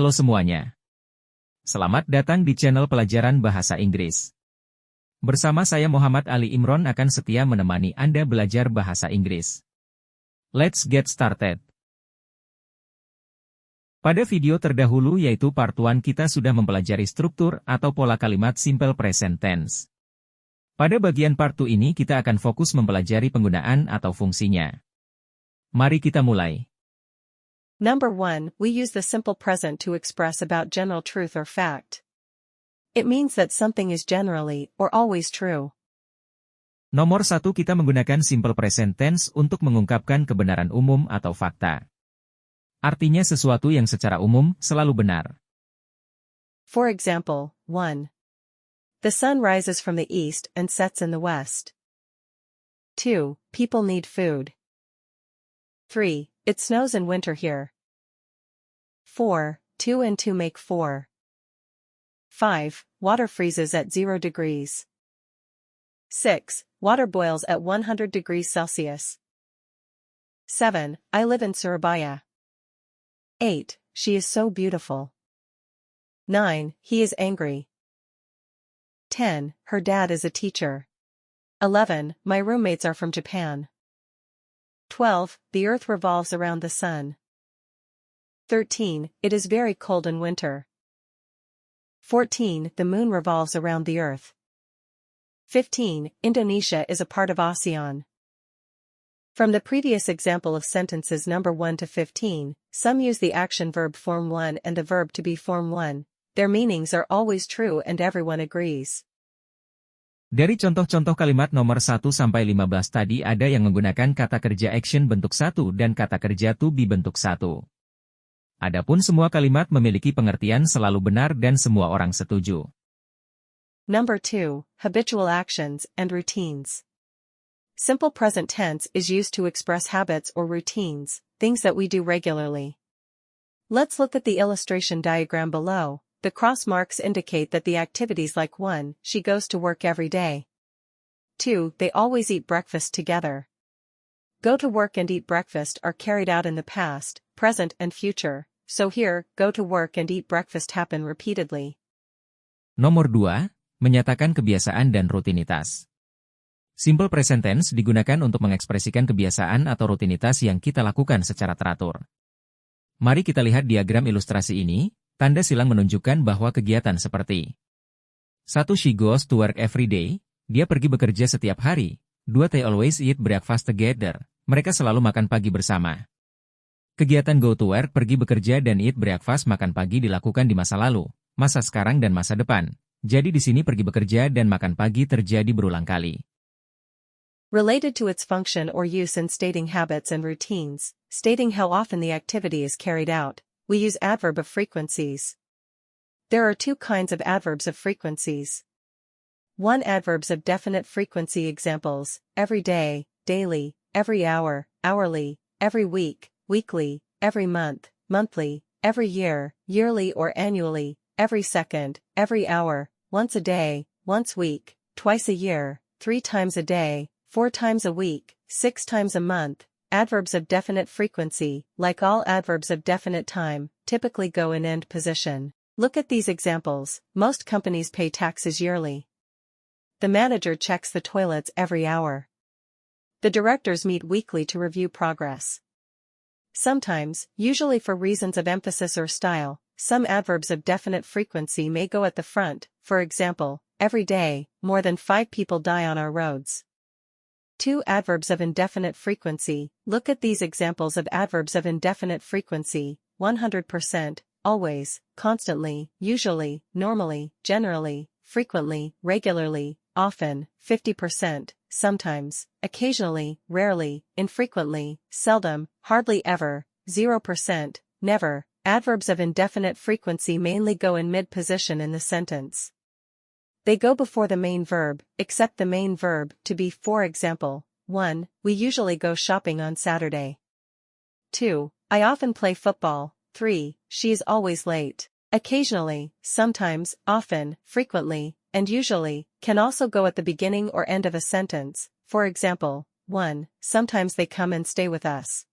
Halo semuanya. Selamat datang di channel pelajaran bahasa Inggris. Bersama saya Muhammad Ali Imron akan setia menemani Anda belajar bahasa Inggris. Let's get started. Pada video terdahulu yaitu part 1 kita sudah mempelajari struktur atau pola kalimat simple present tense. Pada bagian part 2 ini kita akan fokus mempelajari penggunaan atau fungsinya. Mari kita mulai. Number 1, we use the simple present to express about general truth or fact. It means that something is generally or always true. Nomor 1 kita menggunakan simple present tense untuk mengungkapkan kebenaran umum atau fakta. Artinya sesuatu yang secara umum selalu benar. For example, 1. The sun rises from the east and sets in the west. 2. People need food. 3. It snows in winter here. 4. 2 and 2 make 4. 5. Water freezes at 0 degrees. 6. Water boils at 100 degrees Celsius. 7. I live in Surabaya. 8. She is so beautiful. 9. He is angry. 10. Her dad is a teacher. 11. My roommates are from Japan. 12. The earth revolves around the sun. 13. It is very cold in winter. 14. The moon revolves around the earth. 15. Indonesia is a part of ASEAN. From the previous example of sentences number 1 to 15, some use the action verb form 1 and the verb to be form 1. Their meanings are always true and everyone agrees. Dari contoh-contoh kalimat nomor 1 sampai 15 tadi ada yang menggunakan kata kerja action bentuk 1 dan kata kerja to be bentuk 1. Adapun semua kalimat memiliki pengertian selalu benar dan semua orang setuju. Number 2, habitual actions and routines. Simple present tense is used to express habits or routines, things that we do regularly. Let's look at the illustration diagram below. The cross marks indicate that the activities like 1, she goes to work every day. 2, they always eat breakfast together. Go to work and eat breakfast are carried out in the past, present and future, so here, go to work and eat breakfast happen repeatedly. Nomor 2, menyatakan kebiasaan dan rutinitas. Simple present tense digunakan untuk mengekspresikan kebiasaan atau rutinitas yang kita lakukan secara teratur. Mari kita lihat diagram ilustrasi ini, tanda silang menunjukkan bahwa kegiatan seperti 1. She goes to work every day, dia pergi bekerja setiap hari. 2. They always eat breakfast together, mereka selalu makan pagi bersama. Kegiatan go to work pergi bekerja dan eat breakfast makan pagi dilakukan di masa lalu, masa sekarang dan masa depan. Jadi di sini pergi bekerja dan makan pagi terjadi berulang kali. Related to its function or use in stating habits and routines, stating how often the activity is carried out, we use adverb of frequencies. There are 2 kinds of adverbs of frequencies. 1. Adverbs of definite frequency examples, every day, daily, every hour, hourly, every week, weekly, every month, monthly, every year, yearly or annually, every second, every hour, once a day, once week, twice a year, 3 times a day, 4 times a week, 6 times a month. Adverbs of definite frequency, like all adverbs of definite time, typically go in end position. Look at these examples. Most companies pay taxes yearly. The manager checks the toilets every hour. The directors meet weekly to review progress. Sometimes, usually for reasons of emphasis or style, some adverbs of definite frequency may go at the front. For example, every day, more than 5 people die on our roads. 2. Adverbs of indefinite frequency. Look at these examples of adverbs of indefinite frequency, 100%, always, constantly, usually, normally, generally, frequently, regularly, often, 50%, sometimes, occasionally, rarely, infrequently, seldom, hardly ever, 0%, never. Adverbs of indefinite frequency mainly go in mid-position in the sentence. They go before the main verb, except the main verb to be. For example, 1. We usually go shopping on Saturday. 2. I often play football. 3. She is always late. Occasionally, sometimes, often, frequently, and usually, can also go at the beginning or end of a sentence. For example, 1. Sometimes they come and stay with us.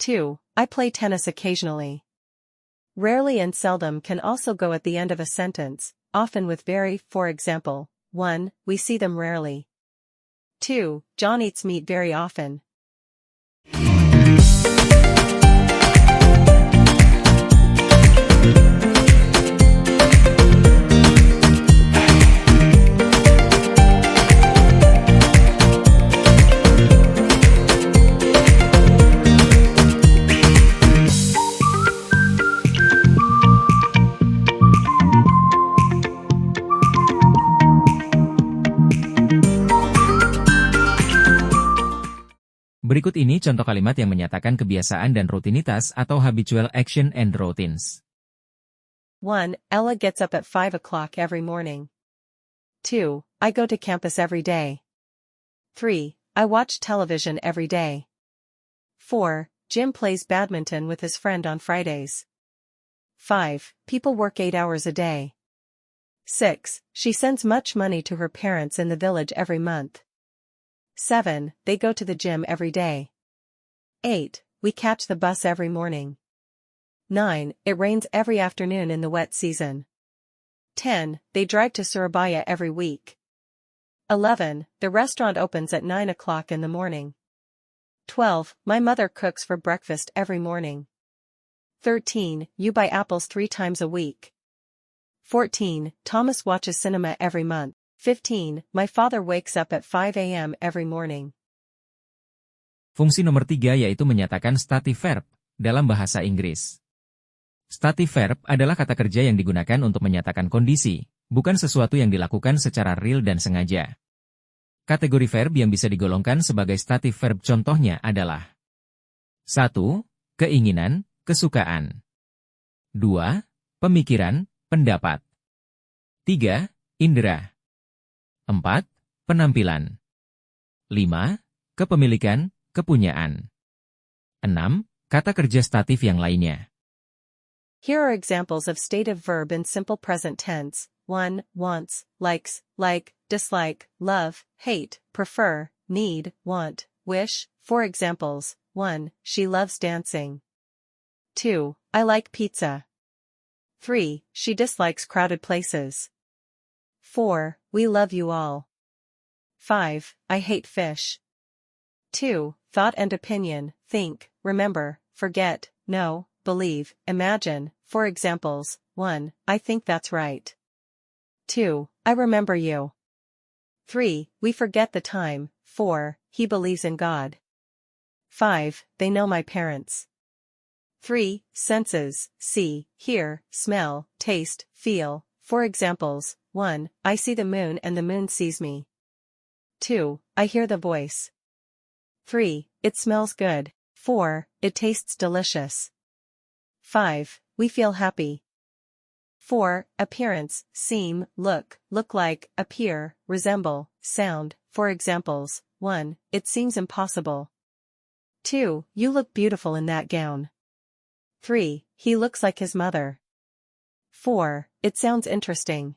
2. I play tennis occasionally. Rarely and seldom can also go at the end of a sentence, often with very, for example, 1. We see them rarely. 2. John eats meat very often. Berikut ini contoh kalimat yang menyatakan kebiasaan dan rutinitas atau habitual action and routines. 1. Ella gets up at 5 o'clock every morning. 2. I go to campus every day. 3. I watch television every day. 4. Jim plays badminton with his friend on Fridays. 5. People work 8 hours a day. 6. She sends much money to her parents in the village every month. 7. They go to the gym every day. 8. We catch the bus every morning. 9. It rains every afternoon in the wet season. 10. They drive to Surabaya every week. 11. The restaurant opens at 9 o'clock in the morning. 12. My mother cooks for breakfast every morning. 13. You buy apples 3 times a week. 14. Thomas watches cinema every month. 15. My father wakes up at 5 a.m. every morning. Fungsi nomor 3 yaitu menyatakan stative verb dalam bahasa Inggris. Stative verb adalah kata kerja yang digunakan untuk menyatakan kondisi, bukan sesuatu yang dilakukan secara real dan sengaja. Kategori verb yang bisa digolongkan sebagai stative verb contohnya adalah 1. Keinginan, kesukaan. 2. Pemikiran, pendapat. 3. Indera. 4. Penampilan. 5. Kepemilikan, kepunyaan. 6. Kata kerja statif yang lainnya. Here are examples of stative verb in simple present tense. 1. Wants, likes, like, dislike, love, hate, prefer, need, want, wish. For examples, 1. She loves dancing. 2. I like pizza. 3. She dislikes crowded places. 4. We love you all. 5. I hate fish. 2. Thought and opinion, think, remember, forget, know, believe, imagine. For examples, 1. I think that's right. 2. I remember you. 3. We forget the time. 4. He believes in God. 5. They know my parents. 3. Senses, see, hear, smell, taste, feel. For examples, 1. I see the moon and the moon sees me. 2. I hear the voice. 3. It smells good. 4. It tastes delicious. 5. We feel happy. 4. Appearance, seem, look like, appear, resemble, sound. For examples, 1. It seems impossible. 2. You look beautiful in that gown. 3. He looks like his mother. 4. It sounds interesting.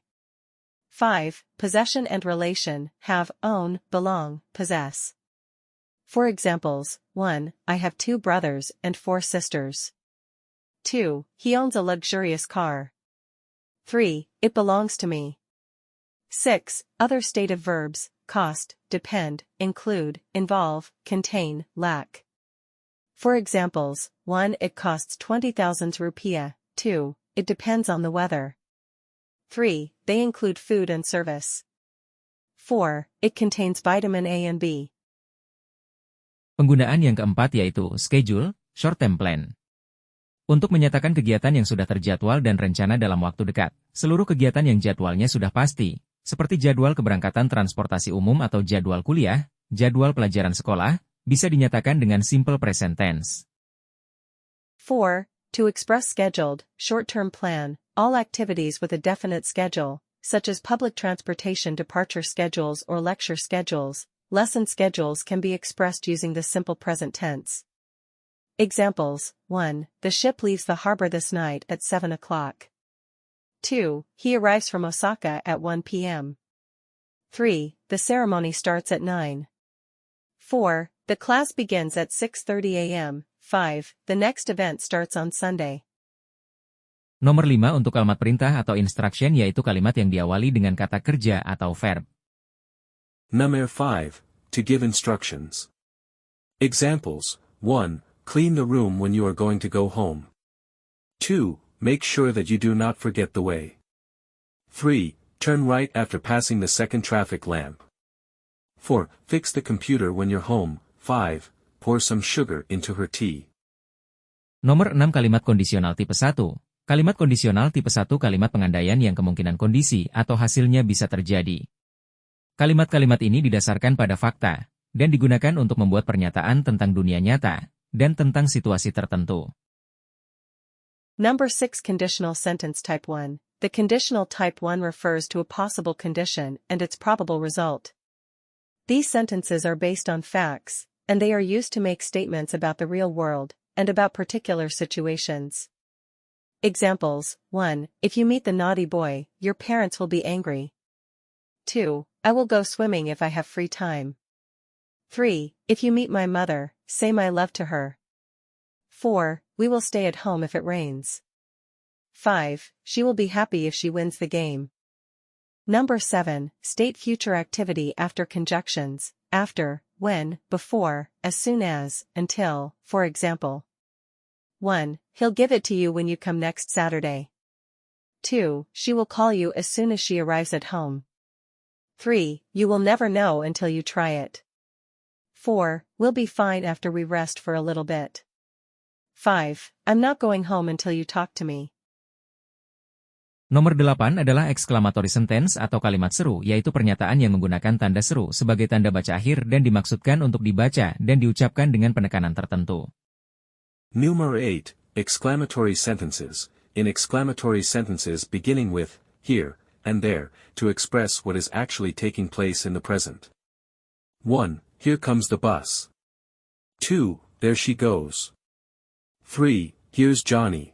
5. Possession and relation, have, own, belong, possess. For examples, 1. I have 2 brothers and 4 sisters. 2. He owns a luxurious car. 3. It belongs to me. 6. Other stative verbs, cost, depend, include, involve, contain, lack. For examples, 1. It costs 20,000 rupiah. 2. It depends on the weather. 3. They include food and service. 4. It contains vitamin A and B. Penggunaan yang keempat yaitu schedule, short-term plan. Untuk menyatakan kegiatan yang sudah terjadwal dan rencana dalam waktu dekat, seluruh kegiatan yang jadwalnya sudah pasti, seperti jadwal keberangkatan transportasi umum atau jadwal kuliah, jadwal pelajaran sekolah, bisa dinyatakan dengan simple present tense. 4. To express scheduled, short-term plan, all activities with a definite schedule, such as public transportation departure schedules or lecture schedules, lesson schedules can be expressed using the simple present tense. Examples, 1. The ship leaves the harbor this night at 7 o'clock. 2. He arrives from Osaka at 1 p.m. 3. The ceremony starts at 9. 4. The class begins at 6:30 a.m. 5. The next event starts on Sunday. Nomor 5 untuk kalimat perintah atau instruction yaitu kalimat yang diawali dengan kata kerja atau verb. Number 5. To give instructions. Examples. 1. Clean the room when you are going to go home. 2. Make sure that you do not forget the way. 3. Turn right after passing the second traffic lamp. 4. Fix the computer when you're home. 5. Pour some sugar into her tea. Nomor 6 kalimat kondisional tipe 1. Kalimat kondisional tipe 1 kalimat pengandaian yang kemungkinan kondisi atau hasilnya bisa terjadi. Kalimat-kalimat ini didasarkan pada fakta, dan digunakan untuk membuat pernyataan tentang dunia nyata, dan tentang situasi tertentu. Number 6 Conditional Sentence Type 1. The conditional type 1 refers to a possible condition and its probable result. These sentences are based on facts, and they are used to make statements about the real world, and about particular situations. Examples. 1. If you meet the naughty boy, your parents will be angry. 2. I will go swimming if I have free time. 3. If you meet my mother, say my love to her. 4. We will stay at home if it rains. 5. She will be happy if she wins the game. Number 7. State future activity after conjunctions, after, when, before, as soon as, until, for example. 1. He'll give it to you when you come next Saturday. 2. She will call you as soon as she arrives at home. 3. You will never know until you try it. 4. We'll be fine after we rest for a little bit. 5. I'm not going home until you talk to me. Nomor 8 adalah exclamatory sentence atau kalimat seru, yaitu pernyataan yang menggunakan tanda seru sebagai tanda baca akhir dan dimaksudkan untuk dibaca dan diucapkan dengan penekanan tertentu. Number 8. Exclamatory sentences. In exclamatory sentences beginning with here and there to express what is actually taking place in the present. 1. Here comes the bus. 2. There she goes. 3. Here's Johnny.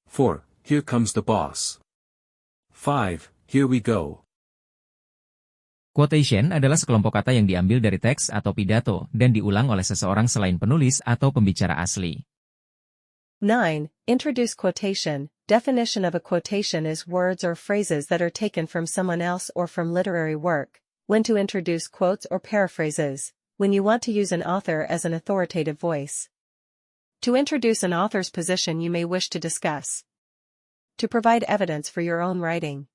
4. Here comes the boss. 5. Here we go. Quotation adalah sekelompok kata yang diambil dari teks atau pidato dan diulang oleh seseorang selain penulis atau pembicara asli. 9. Introduce quotation. Definition of a quotation is words or phrases that are taken from someone else or from literary work. When to introduce quotes or paraphrases. When you want to use an author as an authoritative voice. To introduce an author's position you may wish to discuss. To provide evidence for your own writing.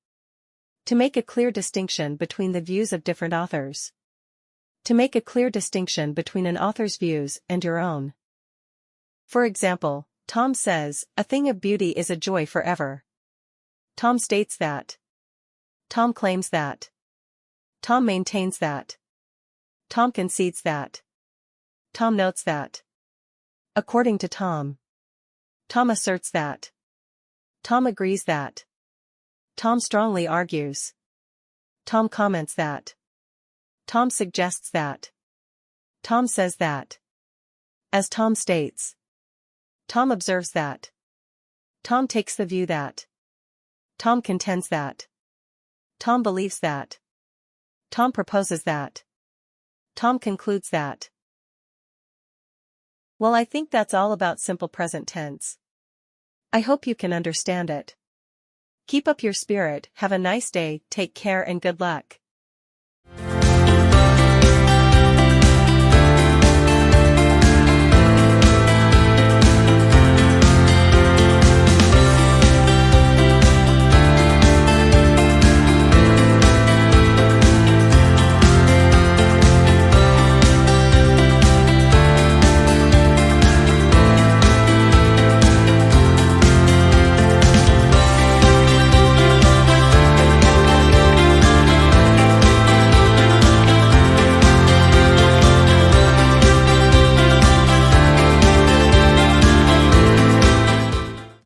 To make a clear distinction between the views of different authors. To make a clear distinction between an author's views and your own. For example, Tom says, a thing of beauty is a joy forever. Tom states that. Tom claims that. Tom maintains that. Tom concedes that. Tom notes that. According to Tom. Tom asserts that. Tom agrees that. Tom strongly argues. Tom comments that. Tom suggests that. Tom says that. As Tom states. Tom observes that. Tom takes the view that. Tom contends that. Tom believes that. Tom proposes that. Tom concludes that. Well, I think that's all about simple present tense. I hope you can understand it. Keep up your spirit, have a nice day, take care and good luck.